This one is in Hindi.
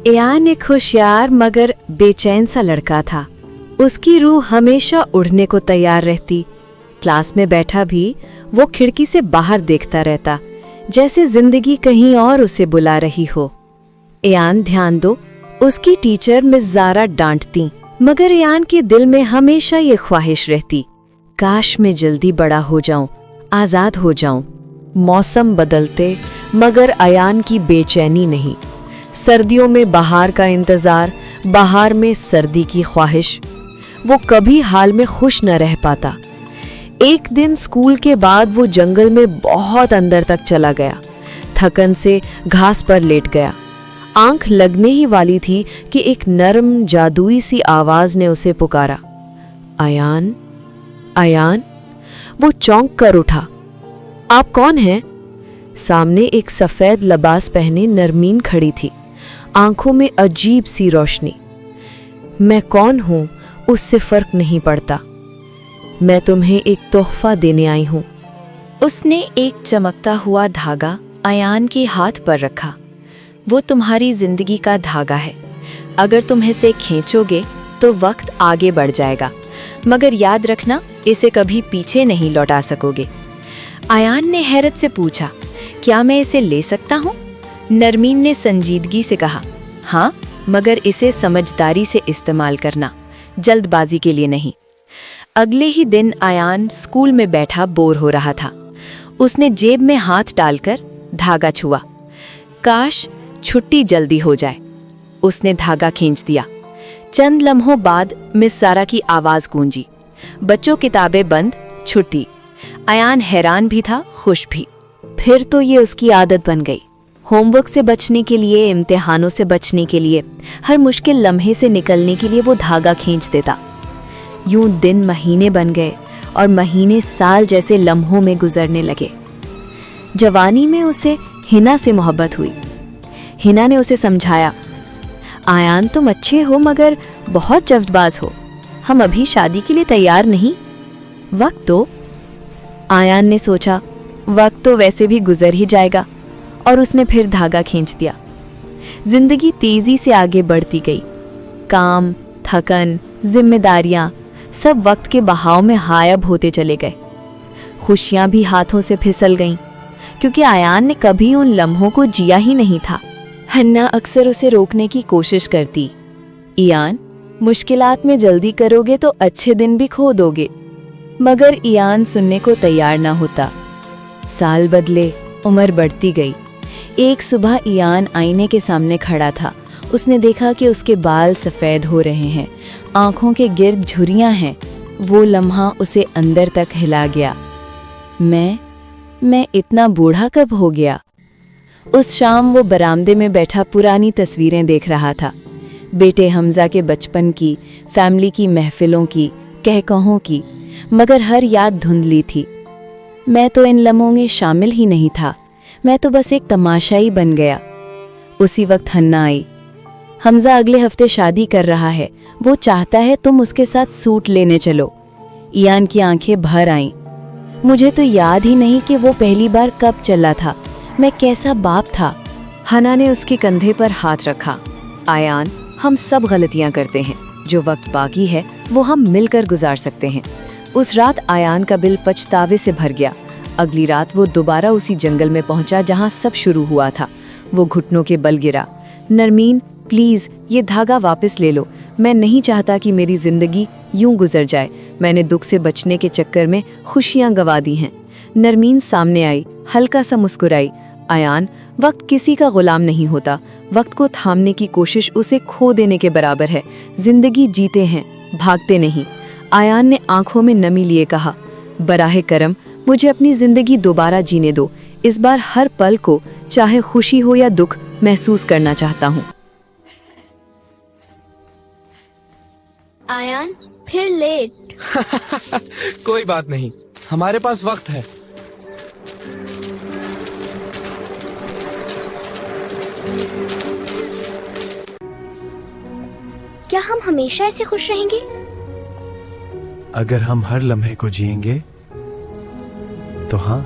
एयान एक होशियार मगर बेचैन सा लड़का था। उसकी रूह हमेशा उड़ने को तैयार रहती। क्लास में बैठा भी वो खिड़की से बाहर देखता रहता, जैसे जिंदगी कहीं और उसे बुला रही हो। एयान ध्यान दो, उसकी टीचर मिस ज़ारा डांटती, मगर एयान के दिल में हमेशा ये ख्वाहिश रहती, काश मैं जल्दी बड़ा हो जाऊं, आज़ाद हो जाऊं। मौसम बदलते मगर अयान की बेचैनी नहीं। सर्दियों में बाहर का इंतजार, बाहर में सर्दी की ख्वाहिश। वो कभी हाल में खुश न रह पाता। एक दिन स्कूल के बाद वो जंगल में बहुत अंदर तक चला गया। थकन से घास पर लेट गया। आंख लगने ही वाली थी कि एक नरम जादुई सी आवाज ने उसे पुकारा, अयान, अयान। वो चौंक कर उठा। आप कौन हैं? सामने एक सफेद लिबास पहने नरमीन खड़ी थी, आंखों में अजीब सी रोशनी। मैं कौन हूं उससे फर्क नहीं पड़ता, मैं तुम्हें एक तोहफा देने आई हूं। उसने एक चमकता हुआ धागा अयान के हाथ पर रखा। वो तुम्हारी जिंदगी का धागा है। अगर तुम इसे खींचोगे तो वक्त आगे बढ़ जाएगा, मगर याद रखना, इसे कभी पीछे नहीं लौटा सकोगे। अयान ने हैरत से पूछा, क्या मैं इसे ले सकता हूँ? नरमीन ने संजीदगी से कहा, हाँ, मगर इसे समझदारी से इस्तेमाल करना, जल्दबाजी के लिए नहीं। अगले ही दिन अयान स्कूल में बैठा बोर हो रहा था। उसने जेब में हाथ डालकर धागा छुआ। काश छुट्टी जल्दी हो जाए। उसने धागा खींच दिया। चंद लम्हों बाद मिस ज़ारा की आवाज गूंजी, बच्चों किताबें बंद, छुट्टी। अयान हैरान भी था, खुश भी। फिर तो ये उसकी आदत बन गई। होमवर्क से बचने के लिए, इम्तिहानों से बचने के लिए, हर मुश्किल लम्हे से निकलने के लिए वो धागा खींच देता। यूं दिन महीने बन गए और महीने साल जैसे लम्हों में गुजरने लगे। जवानी में उसे हिना से मोहब्बत हुई। हिना ने उसे समझाया, आयान तुम अच्छे हो मगर बहुत जल्दबाज हो, हम अभी शादी के लिए तैयार नहीं, वक्त दो। आयान ने सोचा, वक्त तो वैसे भी गुजर ही जाएगा, और उसने फिर धागा खींच दिया। जिंदगी तेजी से आगे बढ़ती गई। काम, थकन, जिम्मेदारियां सब वक्त के बहाव में गायब होते चले गए। खुशियां भी हाथों से फिसल गईं, क्योंकि आयान ने कभी उन लम्हों को जिया ही नहीं था। हन्ना अक्सर उसे रोकने की कोशिश करती, ईयान, मुश्किलात में जल्दी करोगे तो अच्छे दिन भी खो दोगे। मगर ईयान सुनने को तैयार ना होता। साल बदले, उम्र बढ़ती गई। एक सुबह ईयान आईने के सामने खड़ा था। उसने देखा कि उसके बाल सफ़ेद हो रहे हैं, आंखों के गिर्द झुर्रियां हैं। वो लम्हा उसे अंदर तक हिला गया। मैं इतना बूढ़ा कब हो गया? उस शाम वो बरामदे में बैठा पुरानी तस्वीरें देख रहा था। बेटे हमजा के बचपन की, फैमिली की महफिलों की, कहकहों की, मगर हर याद धुंधली थी। मैं तो इन लम्हों में शामिल ही नहीं था, मैं तो बस एक तमाशाई बन गया। उसी वक्त हन्ना आई। हमजा अगले हफ्ते शादी कर रहा है, वो चाहता है तुम उसके साथ सूट लेने चलो। ईयान की आंखें भर आईं। मुझे तो याद ही नहीं कि वो पहली बार कब चला था, मैं कैसा बाप था। हन्ना ने उसके कंधे पर हाथ रखा। आयान, हम सब गलतियां करते हैं, जो वक्त बाकी है वो हम मिलकर गुजार सकते हैं। उस रात आयान का दिल पछतावे से भर गया। अगली रात वो दोबारा उसी जंगल में पहुंचा जहां सब शुरू हुआ था। वो घुटनों के बल गिरा। नरमीन, प्लीज ये धागा वापस ले लो, मैं नहीं चाहता कि मेरी जिंदगी यूं गुजर जाए। मैंने दुख से बचने के चक्कर में खुशियां गवा दी हैं। नरमीन सामने आई, हल्का सा मुस्कुराई। आयान, वक्त किसी का गुलाम नहीं होता, वक्त को थामने की कोशिश उसे खो देने के बराबर है। जिंदगी जीते हैं, भागते नहीं। आयान ने आंखों में नमी लिए कहा, बराहे करम, मुझे अपनी जिंदगी दोबारा जीने दो। इस बार हर पल को, चाहे खुशी हो या दुख, महसूस करना चाहता हूँ। आयान, फिर लेट। कोई बात नहीं, हमारे पास वक्त है। क्या हम हमेशा ऐसे खुश रहेंगे? अगर हम हर लम्हे को जिएंगे तो हाँ।